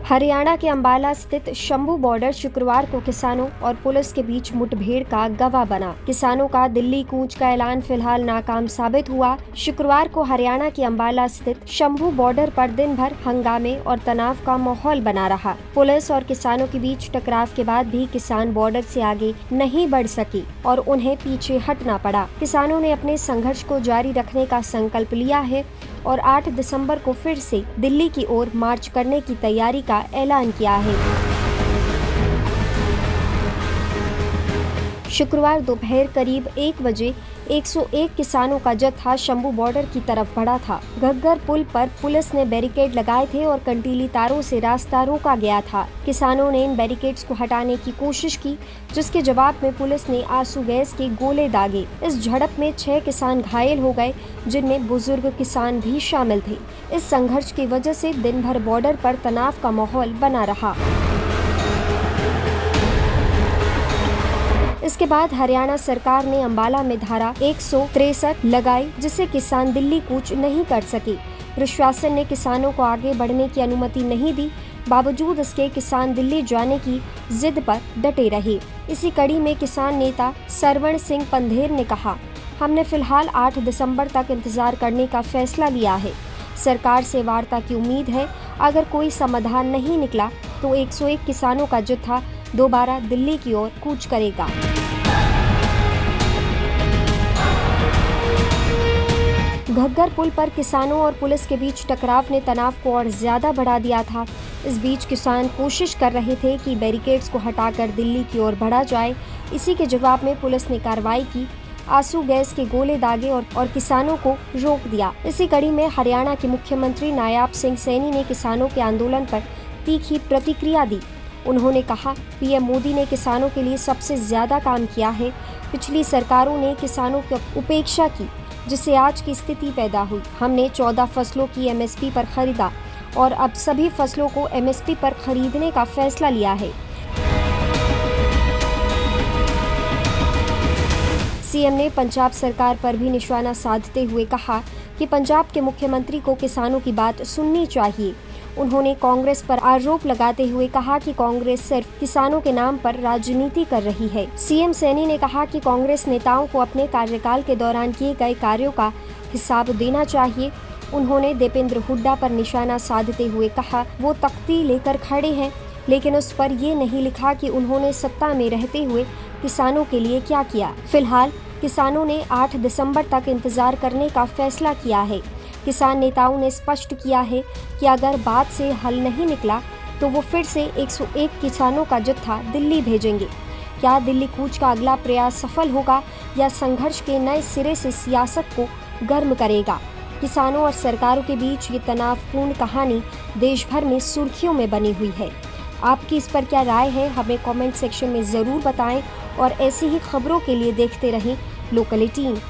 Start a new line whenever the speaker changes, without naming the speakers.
हरियाणा के अंबाला स्थित शंभू बॉर्डर शुक्रवार को किसानों और पुलिस के बीच मुठभेड़ का गवाह बना। किसानों का दिल्ली कूच का ऐलान फिलहाल नाकाम साबित हुआ। शुक्रवार को हरियाणा के अंबाला स्थित शंभू बॉर्डर पर दिन भर हंगामे और तनाव का माहौल बना रहा। पुलिस और किसानों के बीच टकराव के बाद भी किसान बॉर्डर से आगे नहीं बढ़ सके और उन्हें पीछे हटना पड़ा। किसानों ने अपने संघर्ष को जारी रखने का संकल्प लिया है और 8 दिसंबर को फिर से दिल्ली की ओर मार्च करने की तैयारी का ऐलान किया है। शुक्रवार दोपहर करीब 1 बजे 101 किसानों का जत्था शंभू बॉर्डर की तरफ बढ़ा था। घग्गर पुल पर पुलिस ने बैरिकेड लगाए थे और कंटीली तारों से रास्ता रोका गया था। किसानों ने इन बैरिकेड्स को हटाने की कोशिश की, जिसके जवाब में पुलिस ने आंसू गैस के गोले दागे। इस झड़प में 6 किसान घायल हो गए, जिनमें बुजुर्ग किसान भी शामिल थे। इस संघर्ष की वजह से दिन भर बॉर्डर पर तनाव का माहौल बना रहा। इसके बाद हरियाणा सरकार ने अंबाला में धारा 163 लगाई, जिससे किसान दिल्ली कूच नहीं कर सके। प्रशासन ने किसानों को आगे बढ़ने की अनुमति नहीं दी। बावजूद इसके किसान दिल्ली जाने की जिद पर डटे रहे। इसी कड़ी में किसान नेता सरवण सिंह पंधेर ने कहा, हमने फिलहाल 8 दिसंबर तक इंतजार करने का फैसला लिया है। सरकार से वार्ता की उम्मीद है। अगर कोई समाधान नहीं निकला तो 101 किसानों का जत्था दोबारा दिल्ली की ओर कूच करेगा। घग्गर पुल पर किसानों और पुलिस के बीच टकराव ने तनाव को और ज्यादा बढ़ा दिया था। इस बीच किसान कोशिश कर रहे थे कि बैरिकेड्स को हटाकर दिल्ली की ओर बढ़ा जाए। इसी के जवाब में पुलिस ने कार्रवाई की, आंसू गैस के गोले दागे और किसानों को रोक दिया। इसी कड़ी में हरियाणा के मुख्यमंत्री नायब सिंह सैनी ने किसानों के आंदोलन पर तीखी प्रतिक्रिया दी। उन्होंने कहा, पीएम मोदी ने किसानों के लिए सबसे ज्यादा काम किया है। पिछली सरकारों ने किसानों की उपेक्षा की, जिससे आज की स्थिति पैदा हुई। हमने 14 फसलों की एमएसपी पर खरीदा और अब सभी फसलों को एमएसपी पर खरीदने का फैसला लिया है। सीएम ने पंजाब सरकार पर भी निशाना साधते हुए कहा कि पंजाब के मुख्यमंत्री को किसानों की बात सुननी चाहिए। उन्होंने कांग्रेस पर आरोप लगाते हुए कहा कि कांग्रेस सिर्फ किसानों के नाम पर राजनीति कर रही है। सीएम सैनी ने कहा कि कांग्रेस नेताओं को अपने कार्यकाल के दौरान किए गए कार्यों का हिसाब देना चाहिए। उन्होंने दीपेंद्र हुड्डा पर निशाना साधते हुए कहा, वो तख्ती लेकर खड़े हैं, लेकिन उस पर ये नहीं लिखा कि उन्होंने सत्ता में रहते हुए किसानों के लिए क्या किया। फिलहाल किसानों ने 8 दिसंबर तक इंतजार करने का फैसला किया है। किसान नेताओं ने स्पष्ट किया है कि अगर बात से हल नहीं निकला तो वो फिर से 101 किसानों का जत्था दिल्ली भेजेंगे। क्या दिल्ली कूच का अगला प्रयास सफल होगा या संघर्ष के नए सिरे से सियासत को गर्म करेगा? किसानों और सरकारों के बीच ये तनावपूर्ण कहानी देश भर में सुर्खियों में बनी हुई है। आपकी इस पर क्या राय है, हमें कमेंट सेक्शन में ज़रूर बताएं और ऐसी ही खबरों के लिए देखते रहें लोकल 18।